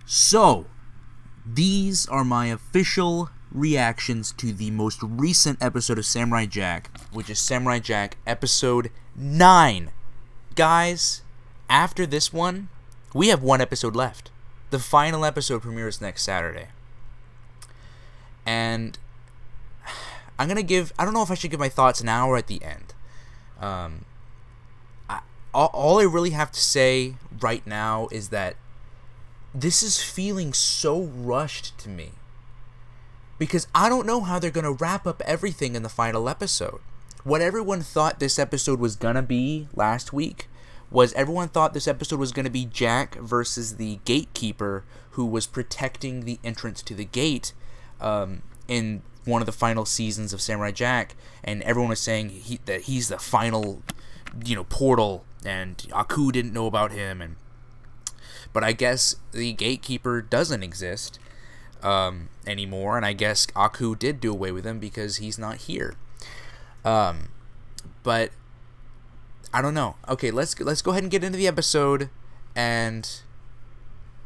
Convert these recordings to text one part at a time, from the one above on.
So, these are my official reactions to the most recent episode of Samurai Jack, which is Samurai Jack episode 9. Guys, after this one, we have one episode left. The final episode premieres next Saturday. And I'm going to give, I don't know if I should give my thoughts now or at the end. All I really have to say right now is that this is feeling so rushed to me. Because I don't know how they're going to wrap up everything in the final episode. What everyone thought this episode was going to be last week was everyone thought this episode was going to be Jack versus the gatekeeper who was protecting the entrance to the gate in one of the final seasons of Samurai Jack. And everyone was saying that he's the final, portal, and Aku didn't know about him. But I guess the gatekeeper doesn't exist anymore, and I guess Aku did do away with him because he's not here. But I don't know. Okay, let's go ahead and get into the episode. And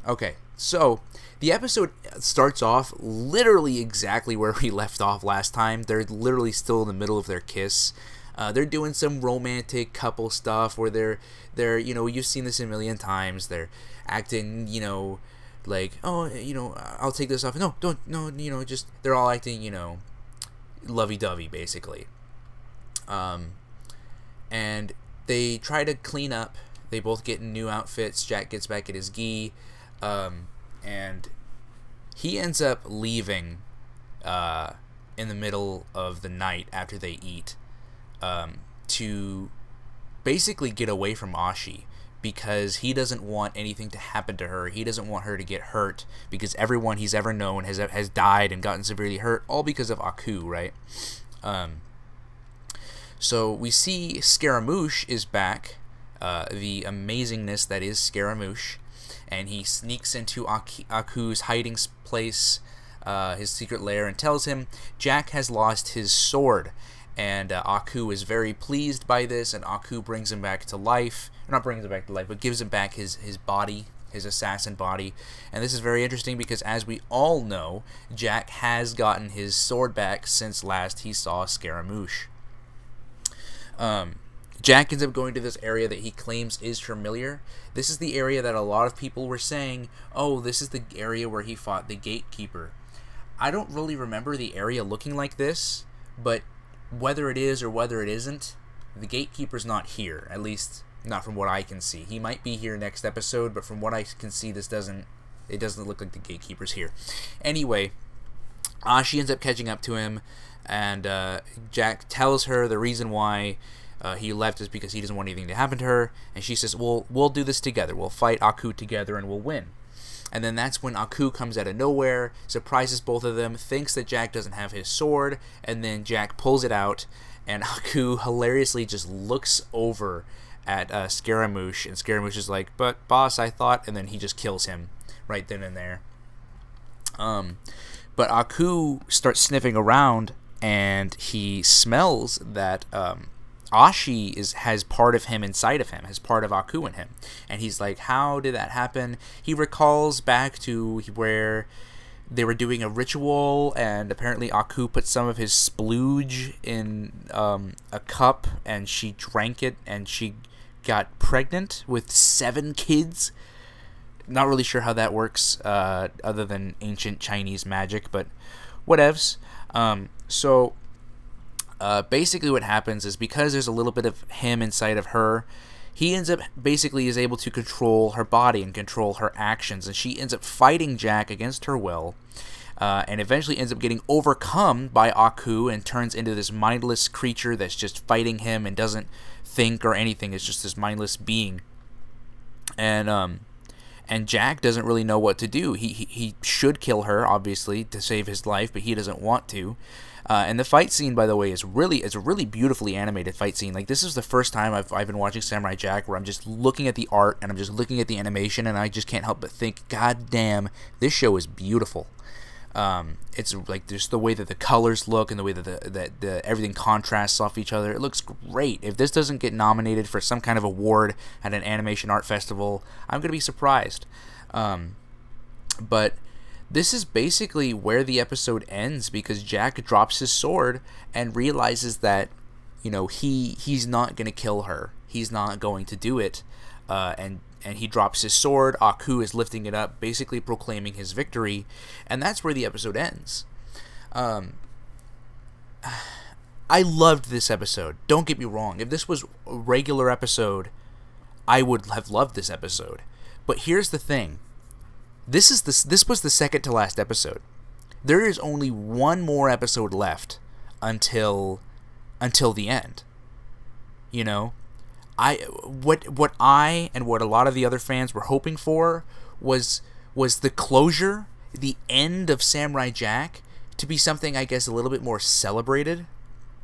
okay, so the episode starts off literally exactly where we left off last time. They're literally still in the middle of their kiss. They're doing some romantic couple stuff where they're you've seen this a million times. They're acting, like, oh, I'll take this off. No, don't, no, just, they're all acting, lovey-dovey, basically. And they try to clean up. They both get new outfits. Jack gets back at his gi. And he ends up leaving in the middle of the night after they eat to basically get away from Ashi, because he doesn't want anything to happen to her. He doesn't want her to get hurt, because everyone he's ever known has died and gotten severely hurt, all because of Aku, right? So we see Scaramouche is back, the amazingness that is Scaramouche, and he sneaks into Aku's hiding place, his secret lair, and tells him Jack has lost his sword. And Aku is very pleased by this, and Aku brings him back to life. Not brings him back to life, but gives him back his body, his assassin body. And this is very interesting because, as we all know, Jack has gotten his sword back since last he saw Scaramouche. Jack ends up going to this area that he claims is familiar. This is the area that a lot of people were saying, oh, this is the area where he fought the gatekeeper. I don't really remember the area looking like this, but whether it is or whether it isn't, the gatekeeper's not here, at least not from what I can see. He might be here next episode, but from what I can see, it doesn't look like the gatekeeper's here. Anyway, Ashi ends up catching up to him, and Jack tells her the reason why he left is because he doesn't want anything to happen to her, and she says, well, we'll do this together. We'll fight Aku together and we'll win. And then that's when Aku comes out of nowhere, surprises both of them, thinks that Jack doesn't have his sword, and then Jack pulls it out, and Aku hilariously just looks over at Scaramouche, and Scaramouche is like, but boss, I thought, and then he just kills him right then and there. But Aku starts sniffing around, and he smells that Ashi has part of him inside of him, has part of Aku in him. And he's like, how did that happen? He recalls back to where they were doing a ritual, and apparently Aku put some of his splooge in a cup, and she drank it, and she got pregnant with 7 kids. Not really sure how that works, other than ancient Chinese magic, but whatevs. Basically what happens is, because there's a little bit of him inside of her, he ends up basically is able to control her body and control her actions, and she ends up fighting Jack against her will, and eventually ends up getting overcome by Aku and turns into this mindless creature that's just fighting him and doesn't think or anything. It's just this mindless being. And Jack doesn't really know what to do. He should kill her, obviously, to save his life, but he doesn't want to. And the fight scene, by the way, is a really beautifully animated fight scene. Like, this is the first time I've been watching Samurai Jack where I'm just looking at the art and I'm just looking at the animation, and I just can't help but think, God damn, this show is beautiful. It's like just the way that the colors look and the way that the everything contrasts off each other. It looks great. If this doesn't get nominated for some kind of award at an animation art festival, I'm gonna be surprised. But this is basically where the episode ends, because Jack drops his sword and realizes that, you know, he's not going to kill her. He's not going to do it. And he drops his sword. Aku is lifting it up, basically proclaiming his victory. And that's where the episode ends. I loved this episode. Don't get me wrong. If this was a regular episode, I would have loved this episode. But here's the thing. This was the second to last episode. There is only one more episode left until the end. You know, what I and what a lot of the other fans were hoping for was the closure, the end of Samurai Jack, to be something, I guess, a little bit more celebrated.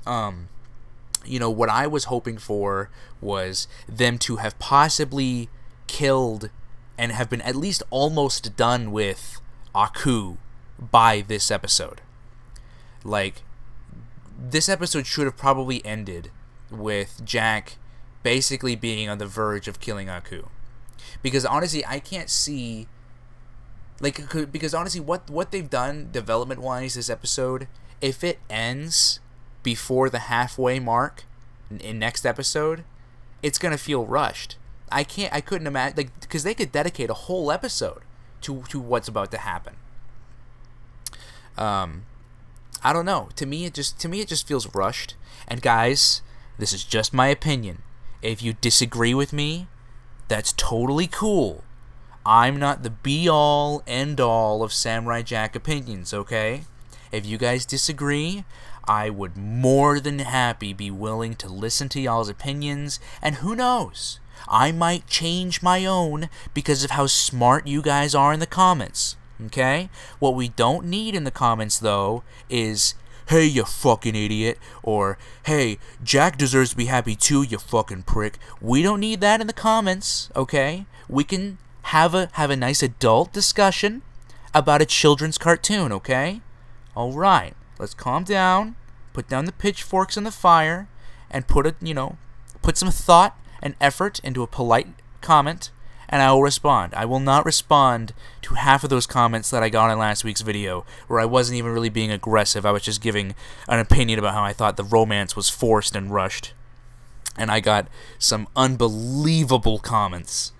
You know, what I was hoping for was them to have possibly killed and have been at least almost done with Aku by this episode. Like, this episode should have probably ended with Jack basically being on the verge of killing Aku. Because honestly, I can't see... because honestly, what they've done development-wise this episode, if it ends before the halfway mark in next episode, it's gonna feel rushed. I couldn't imagine, like, because they could dedicate a whole episode to what's about to happen. I don't know. To me, it just feels rushed. And guys, this is just my opinion. If you disagree with me, that's totally cool. I'm not the be-all, end-all of Samurai Jack opinions, okay? If you guys disagree, I would more than happy be willing to listen to y'all's opinions, and who knows? I might change my own because of how smart you guys are in the comments, okay? What we don't need in the comments, though, is, hey, you fucking idiot, or, hey, Jack deserves to be happy too, you fucking prick. We don't need that in the comments, okay? We can have a nice adult discussion about a children's cartoon, okay? Alright, let's calm down, put down the pitchforks in the fire, and put some thought and effort into a polite comment, and I will respond. I will not respond to half of those comments that I got in last week's video, where I wasn't even really being aggressive. I was just giving an opinion about how I thought the romance was forced and rushed. And I got some unbelievable comments.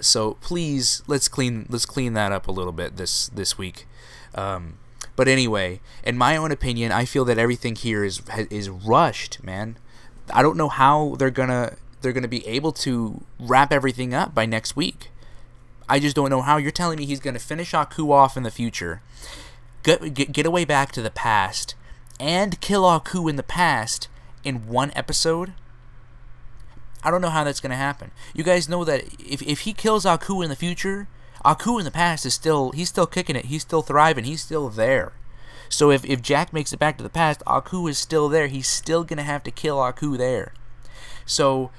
So please, let's clean that up a little bit this week. But anyway, in my own opinion, I feel that everything here is rushed, man. I don't know how they're gonna be able to wrap everything up by next week. I just don't know how. You're telling me he's gonna finish Aku off in the future, get away back to the past, and kill Aku in the past in one episode? I don't know how that's gonna happen. You guys know that if he kills Aku in the future, Aku in the past he's still kicking it, he's still thriving, he's still there. So if Jack makes it back to the past, Aku is still there. He's still gonna have to kill Aku there. So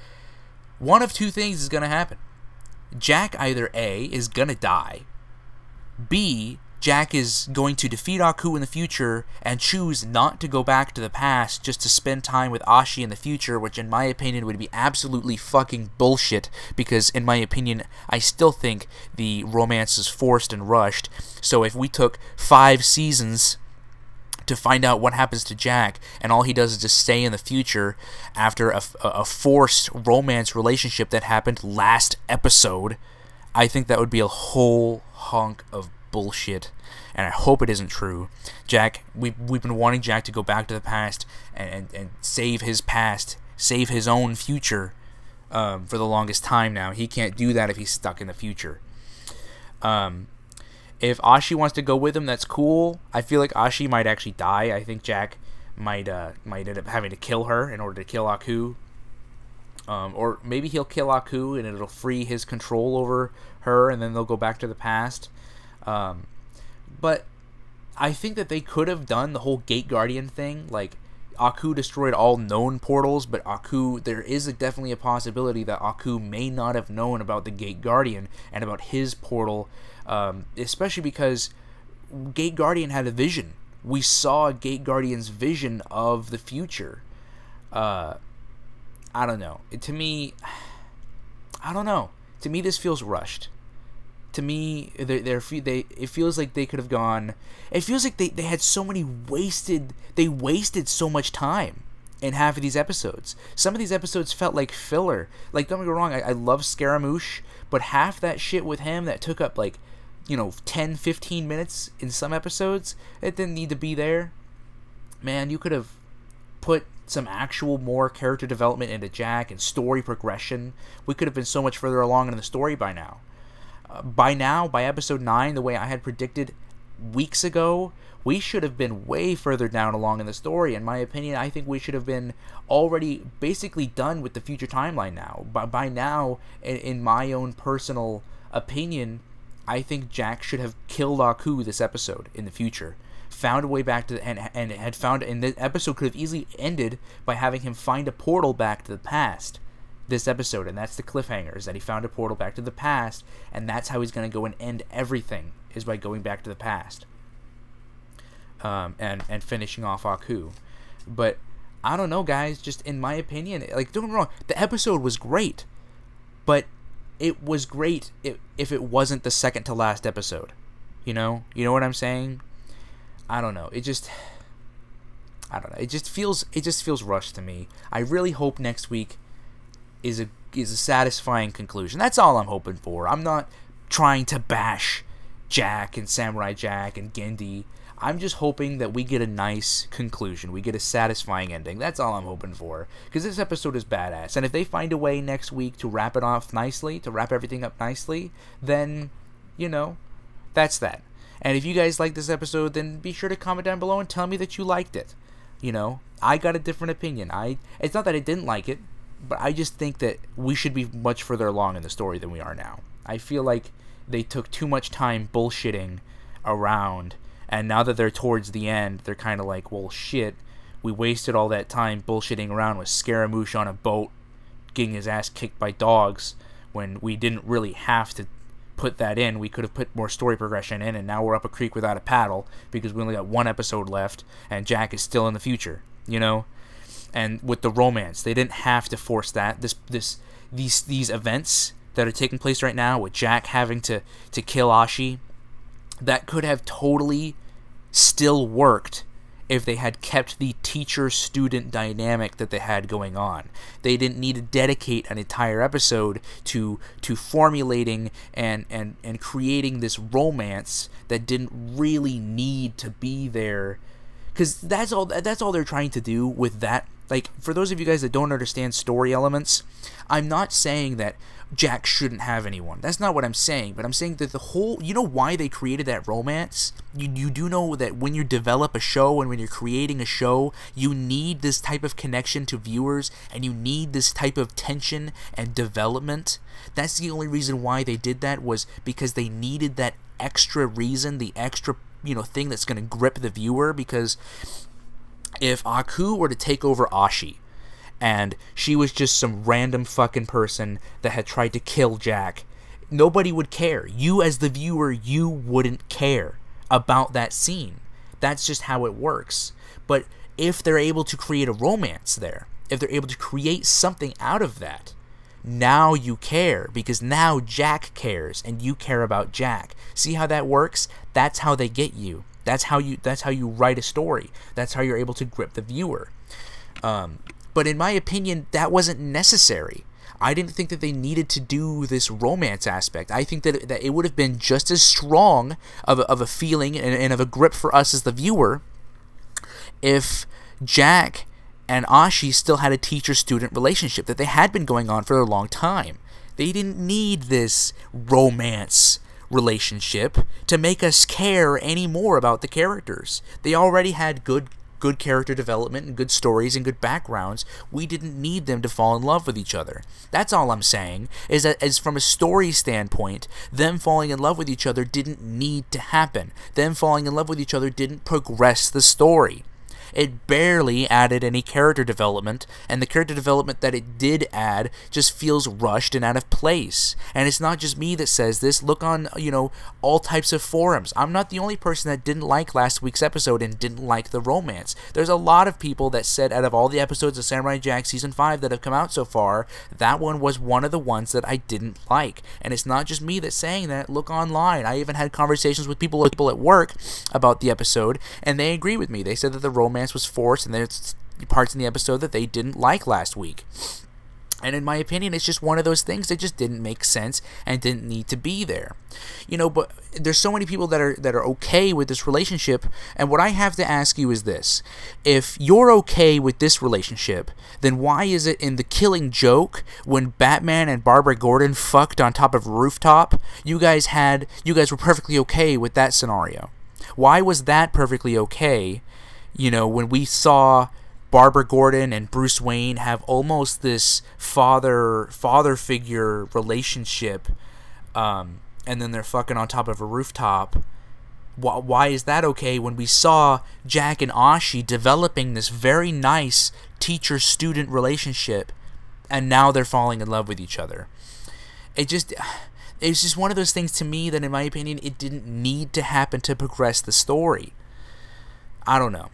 one of two things is gonna happen. Jack either A, is gonna die, B, Jack is going to defeat Aku in the future and choose not to go back to the past just to spend time with Ashi in the future, which in my opinion would be absolutely fucking bullshit, because in my opinion I still think the romance is forced and rushed. So if we took 5 seasons to find out what happens to Jack, and all he does is just stay in the future after a forced romance relationship that happened last episode, I think that would be a whole hunk of bullshit, and I hope it isn't true. Jack, we've been wanting Jack to go back to the past and save his past, save his own future for the longest time now. He can't do that if he's stuck in the future. If Ashi wants to go with him, that's cool. I feel like Ashi might actually die. I think Jack might end up having to kill her in order to kill Aku. Or maybe he'll kill Aku and it'll free his control over her, and then they'll go back to the past. But I think that they could have done the whole Gate Guardian thing. Like, Aku destroyed all known portals, but there is definitely a possibility that Aku may not have known about the Gate Guardian and about his portal, especially because Gate Guardian had a vision. We saw Gate Guardian's vision of the future. I don't know. To me, this feels rushed. to me, it feels like they could have gone. It feels like they had so many wasted. They wasted so much time in half of these episodes. Some of these episodes felt like filler. Like, don't get me wrong, I love Scaramouche, but half that shit with him that took up, like, 10, 15 minutes in some episodes, it didn't need to be there. Man, you could have put some actual more character development into Jack and story progression. We could have been so much further along in the story by now. By episode 9, the way I had predicted weeks ago, we should have been way further down along in the story. In my opinion, I think we should have been already basically done with the future timeline now. By now, in my own personal opinion, I think Jack should have killed Aku this episode in the future. Found a way back to and had found, and the episode could have easily ended by having him find a portal back to the past this episode, and that's the cliffhanger, is that he found a portal back to the past, and that's how he's going to go and end everything, is by going back to the past, and finishing off Aku. But I don't know, guys, just in my opinion, like, don't get me wrong, the episode was great, but it was great if it wasn't the second to last episode. You know what I'm saying? I don't know. It just feels rushed to me. I really hope next week is a satisfying conclusion. That's all I'm hoping for. I'm not trying to bash Jack and Samurai Jack and Gendy. I'm just hoping that we get a nice conclusion. We get a satisfying ending. That's all I'm hoping for. Because this episode is badass. And if they find a way next week to wrap it off nicely, to wrap everything up nicely, then, that's that. And if you guys like this episode, then be sure to comment down below and tell me that you liked it. I got a different opinion. It's not that I didn't like it, but I just think that we should be much further along in the story than we are now. I feel like they took too much time bullshitting around, and now that they're towards the end, they're kind of like, well, shit, we wasted all that time bullshitting around with Scaramouche on a boat getting his ass kicked by dogs when we didn't really have to put that in. We could have put more story progression in, and now we're up a creek without a paddle because we only got one episode left, and Jack is still in the future, And with the romance, they didn't have to force that. These events that are taking place right now with Jack having to kill Ashi, that could have totally still worked if they had kept the teacher-student dynamic that they had going on. They didn't need to dedicate an entire episode to formulating and creating this romance that didn't really need to be there. Because that's all they're trying to do with that. Like, for those of you guys that don't understand story elements, I'm not saying that Jack shouldn't have anyone. That's not what I'm saying. But I'm saying that the whole... why they created that romance? You do know that when you develop a show and when you're creating a show, you need this type of connection to viewers, and you need this type of tension and development. That's the only reason why they did that, was because they needed that extra reason, the extra thing that's going to grip the viewer. Because if Aku were to take over Ashi, and she was just some random fucking person that had tried to kill Jack, nobody would care. You as the viewer, you wouldn't care about that scene. That's just how it works. But if they're able to create a romance there, if they're able to create something out of that, now you care, because now Jack cares and you care about Jack. See how that works? That's how they get you. That's how you write a story. That's how you're able to grip the viewer. But in my opinion, that wasn't necessary. I didn't think that they needed to do this romance aspect. I think that it would have been just as strong of a feeling and of a grip for us as the viewer if Jack and Ashi still had a teacher-student relationship that they had been going on for a long time. They didn't need this romance relationship to make us care any more about the characters. They already had good character development and good stories and good backgrounds. We didn't need them to fall in love with each other. That's all I'm saying, is that as from a story standpoint, them falling in love with each other didn't need to happen. Them falling in love with each other didn't progress the story. It barely added any character development, and the character development that it did add just feels rushed and out of place. And it's not just me that says this. Look on, all types of forums. I'm not the only person that didn't like last week's episode and didn't like the romance. There's a lot of people that said out of all the episodes of Samurai Jack Season 5 that have come out so far, that one was one of the ones that I didn't like. And it's not just me that's saying that. Look online. I even had conversations with people at work about the episode, and they agree with me. They said that the romance was forced, and there's parts in the episode that they didn't like last week. And in my opinion, it's just one of those things that just didn't make sense and didn't need to be there. But there's so many people that are okay with this relationship, and what I have to ask you is this. If you're okay with this relationship, then why is it in The Killing Joke, when Batman and Barbara Gordon fucked on top of a rooftop, you guys were perfectly okay with that scenario? Why was that perfectly okay, when we saw Barbara Gordon and Bruce Wayne have almost this father figure relationship, and then they're fucking on top of a rooftop? Why is that okay when we saw Jack and Ashi developing this very nice teacher-student relationship, and now they're falling in love with each other? It's just one of those things to me that, in my opinion, it didn't need to happen to progress the story. I don't know.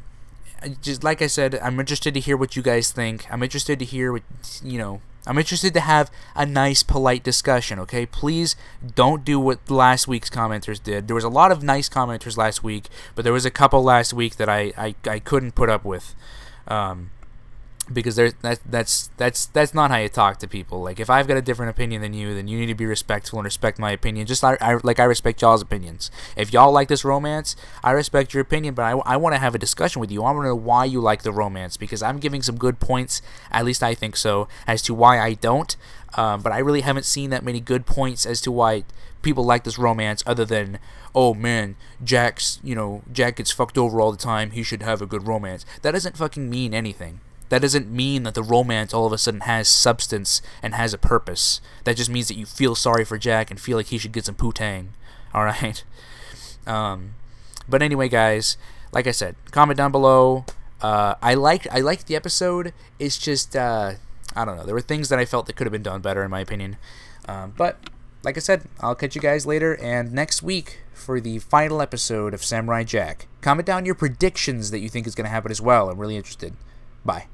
Just like I said, I'm interested to hear what you guys think. I'm interested to hear what, I'm interested to have a nice, polite discussion, okay? Please don't do what last week's commenters did. There was a lot of nice commenters last week, but there was a couple last week that I couldn't put up with. Because that's not how you talk to people. Like, if I've got a different opinion than you, then you need to be respectful and respect my opinion, just like I respect y'all's opinions. If y'all like this romance, I respect your opinion, but I want to have a discussion with you. I want to know why you like the romance, because I'm giving some good points, at least I think so, as to why I don't. But I really haven't seen that many good points as to why people like this romance, other than, oh man, Jack gets fucked over all the time, he should have a good romance. That doesn't fucking mean anything. That doesn't mean that the romance all of a sudden has substance and has a purpose. That just means that you feel sorry for Jack and feel like he should get some poo-tang. Alright? But anyway, guys, like I said, comment down below. I liked the episode. It's just, I don't know. There were things that I felt that could have been done better, in my opinion. But, like I said, I'll catch you guys later, and next week for the final episode of Samurai Jack. Comment down your predictions that you think is going to happen as well. I'm really interested. Bye.